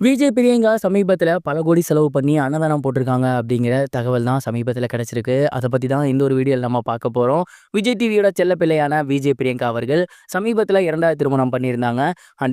விஜய் பிரியங்கா சமீபத்தில பல கோடி செலவு பண்ணி அன்னதானம் போட்டிருக்காங்க அப்படிங்கிற தகவல் தான் சமீபத்தில கிடைச்சிருக்கு. அத பத்தி தான் இந்த ஒரு வீடியோல நம்ம பார்க்க போறோம். விஜய் டிவியோட செல்ல பிள்ளையான விஜய் பிரியங்கா அவர்கள் சமீபத்தில 2வது திருமணம் பண்ணியிருந்தாங்க.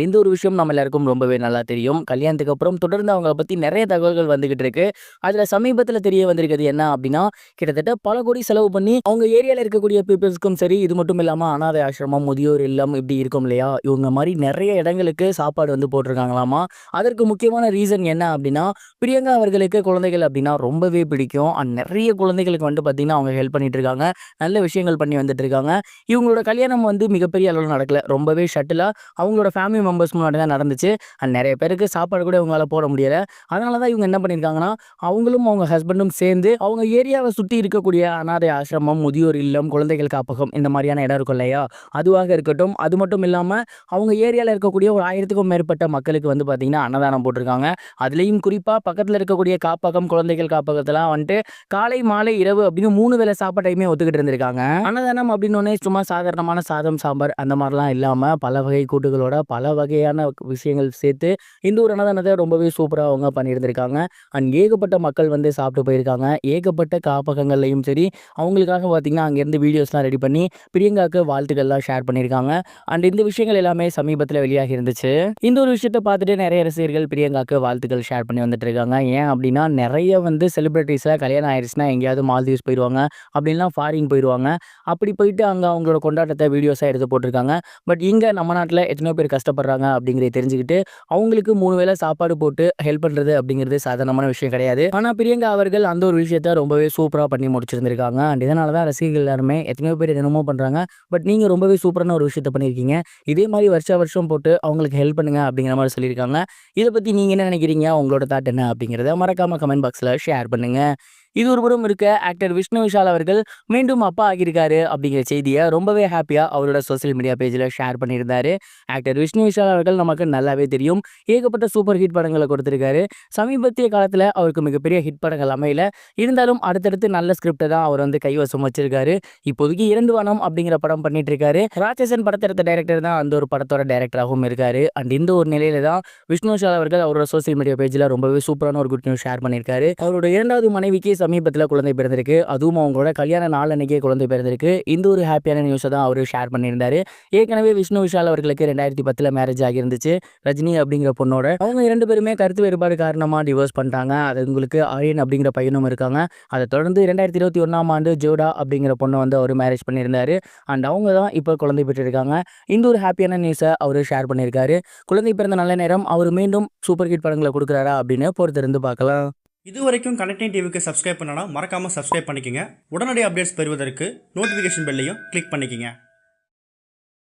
இந்த ஒரு விஷயம் நம்ம எல்லாருக்கும் ரொம்பவே நல்லா தெரியும். கல்யாணத்துக்கு அப்புறம் தொடர்ந்து அவங்கள பத்தி நெறைய தகவல்கள் வந்துகிட்டு இருக்கு. அதுல சமீபத்தில தெரிய வந்திருக்கிறது என்ன அப்படின்னா, கிட்டத்தட்ட பல கோடி செலவு பண்ணி அவங்க ஏரியால இருக்கக்கூடிய பீப்பிள்ஸ்க்கும் சரி, இது மட்டும் இல்லாம அனாதை ஆசிரமம், முதியோர் இல்லம் இப்படி இருக்கும் இல்லையா? இவங்க மாரி நெறைய இடங்களுக்கு சாப்பாடு வந்து போட்டிருக்காங்களாமா. அதற்கு முக்கியமான ரீசன் என்ன அப்படின்னா, பிரியங்கா அவர்களுக்கு குழந்தைகள் அப்படின்னா ரொம்பவே பிடிக்கும். நெறைய குழந்தைகளுக்கு வந்து பார்த்தீங்கன்னா, அவங்க ஹெல்ப் பண்ணிட்டு இருக்காங்க. நல்ல விஷயங்கள் பண்ணி வந்துட்டு இருக்காங்க. இவங்களோட கல்யாணம் வந்து மிகப்பெரிய அளவுல நடக்கல. ரொம்பவே ஷட்டிலா அவங்களோட ஃபேமிலி மெம்பர்ஸ் முன்னாடி தான் நடந்துச்சு. நெறைய பேருக்கு சாப்பாடு கூட இவங்களால போட முடியல. அதனால தான் இவங்க என்ன பண்ணியிருக்காங்கன்னா, அவங்களும் அவங்க ஹஸ்பண்டும் சேர்ந்து அவங்க ஏரியாவ சுத்தி இருக்கக்கூடிய அனாதை ஆசிரமம், முதியோர் இல்லம், குழந்தைகள் காப்பகம் இந்த மாதிரியான இடம் இருக்கும் இல்லையா? அதுவாக இருக்கட்டும். அது மட்டும் இல்லாம அவங்க ஏரியால இருக்கக்கூடிய ஒரு 1000க்கும் மேற்பட்ட மக்களுக்கு வந்து பார்த்தீங்கன்னா, அன்னதானம் போட்டிருக்காங்க. அதுலயும் குறிப்பா பக்கத்துல இருக்கக்கூடிய காப்பகம், குழந்தைகள் காப்பகத்தலாம் வந்துட்டு காலை, மாலை, இரவு அப்படின்னு 3 வேளை சாப்பாட்டையுமே ஒத்துக்கிட்டு இருந்திருக்காங்க. அன்னதானம் அப்படின்னோனே சும்மா சாதாரணமான சாதம், சாம்பார் அந்த மாரிலாம் இல்லாம பல வகை கூட்டுகளோட பல வகையான விஷயங்கள் சேர்த்து இந்த ஒரு அன்னதானத்தை ரொம்பவே சூப்பரா அவங்க பண்ணியிருந்திருக்காங்க. ஏகப்பட்ட மக்கள் வந்து சாப்பிட்டு போயிருக்காங்க. ஏகப்பட்ட காப்பகங்கள்லயும் சரி, அவங்களுக்காக பார்த்தீங்கன்னா, அங்கேருந்து வீடியோஸ்லாம் ரெடி பண்ணி பிரியங்காவுக்கு வாழ்த்துக்கள்லாம் ஷேர் பண்ணியிருக்காங்க. இந்த விஷயங்கள் எல்லாமே சமீபத்தில வெளியாகி இருந்துச்சு. இந்த ஒரு விஷயத்த பார்த்துட்டு நெறைய ரசிகர்கள் பிரியங்காக்கு வாழ்த்துக்கள் ஷேர் பண்ணி வந்துட்டு இருக்காங்க. ஏன் அப்படின்னா, நெறைய வந்து செலிபிரிட்டீஸ்லாம் கல்யாணம் ஆயிருச்சுன்னா எங்கேயாவது மால்தீவ்ஸ் போயிருவாங்க. அப்படின்னா ஃபாரின் போயிருவாங்க. அப்படி போயிட்டு அங்க அவங்களோட கொண்டாட்டத்த வீடியோஸா எடுத்து போட்டுருக்காங்க. பட் இங்க நம்ம நாட்ல எத்தனையோ பேர் கஷ்டப்படுறாங்க அப்படிங்கிறத தெரிஞ்சுக்கிட்டு, அவங்களுக்கு 3 வேள சாப்பாடு போட்டு ஹெல்ப் பண்றது அப்படிங்கிறது சாதாரணமான விஷயம் கிடையாது. ஆனா பிரியங்கா அவர்கள் அந்த ஒரு விஷயத்த ரொம்பவே சூப்பரா பண்ணி முடிச்சிருந்திருக்காங்க. இதனால தான் ரசிகர்கள் எல்லாருமே எத்தனையோ பேர் என்னென்னமோ பண்றாங்க. பட் நீங்க ரொம்பவே சூப்பரான ஒரு விஷயத்த பண்ணியிருக்கீங்க. இதே மாரி வருஷா வருஷம் போட்டு அவங்களுக்கு ஹெல்ப் பண்ணுங்க அப்படிங்கிற மாரி சொல்லியிருக்காங்க. இத பத்தி நீங்க என்ன நினைக்கிறீங்க? உங்களோட தாட் என்ன அப்படிங்கிறத மறக்காம கமெண்ட் பாக்ஸ்ல ஷேர் பண்ணுங்க. இது ஒரு புறம் இருக்க, ஆக்டர் விஷ்ணு விஷால் அவர்கள் மீண்டும் அப்பா ஆகியிருக்காரு அப்படிங்கிற செய்திய ரொம்பவே ஹேப்பியா அவரோட சோசியல் மீடியா பேஜ்ல ஷேர் பண்ணியிருந்தாரு. ஆக்டர் விஷ்ணு விஷால் அவர்கள் நமக்கு நல்லாவே தெரியும். ஏகப்பட்ட சூப்பர் ஹிட் படங்கள கொடுத்திருக்காரு. சமீபத்திய காலத்துல அவருக்கு மிகப்பெரிய ஹிட் படங்கள் அமையல. இருந்தாலும் அடுத்தடுத்து நல்ல ஸ்கிரிப்ட்ட தான் அவர் வந்து கைவசம் வச்சிருக்காரு. இப்போதைக்கு 2 வானம் அப்படிங்கிற படம் பண்ணிட்டு இருக்காரு. ராட்சசன் படத்த எடுத்த டைரக்டர் தான் அந்த ஒரு படத்தோட டைரக்டராகவும் இருக்காரு. இந்த ஒரு நிலையில தான் விஷ்ணு விஷால் அவர்கள் அவரோட சோசியல் மீடியா பேஜ்ல ரொம்பவே சூப்பரான ஒரு குட் நியூஸ் ஷேர் பண்ணியிருக்காரு. அவரோட 2வது மனைவிக்கு சமீபத்தில குழந்தை பிறந்திருக்கு. அதுவும் அவங்களோட கல்யாண நாள் அன்னைக்கே குழந்தை பிறந்திருக்கு. இந்த ஒரு ஹேப்பியான நியூஸ தான் அவரு ஷேர் பண்ணியிருந்தாரு. ஏற்கனவே விஷ்ணு விஷால் அவர்களுக்கு 2010ல மேரேஜ் ஆகியிருந்துச்சு. ரஜினி அப்படிங்கிற பொண்ணோட. அவங்க 2 பேருமே கருத்து வேறுபாடு காரணமா டிவோர்ஸ் பண்ணிட்டாங்க. அது உங்களுக்கு ஆரியன் அப்படிங்கிற பையனும் இருக்காங்க. அத தொடர்ந்து 2021ஆம் ஆண்டு ஜோடா அப்படிங்கிற பொண்ண வந்து அவரு மேரேஜ் பண்ணியிருந்தாரு. அவங்க தான் இப்ப குழந்தை பெற்றிருக்காங்க. இந்த ஒரு ஹேப்பியான நியூஸ அவரு ஷேர் பண்ணியிருக்காரு. குழந்தை பிறந்த நல்ல நேரம். அவரு மீண்டும் சூப்பர் ஹிட் படங்கள குடுக்குறாரா அப்படின்னு பொறுத்திருந்து பார்க்கலாம். இதுவரைக்கும் கனெக்டிங் டிவிக்கு சப்ஸ்கிரைப் பண்ணனா மறக்காம சப்ஸ்கிரைப் பண்ணிக்கங்க. உடனடி அப்டேட்ஸ் பெறுவதற்கு நோட்டிஃபிகேஷன் பெல்லையும் கிளிக் பண்ணிக்கங்க.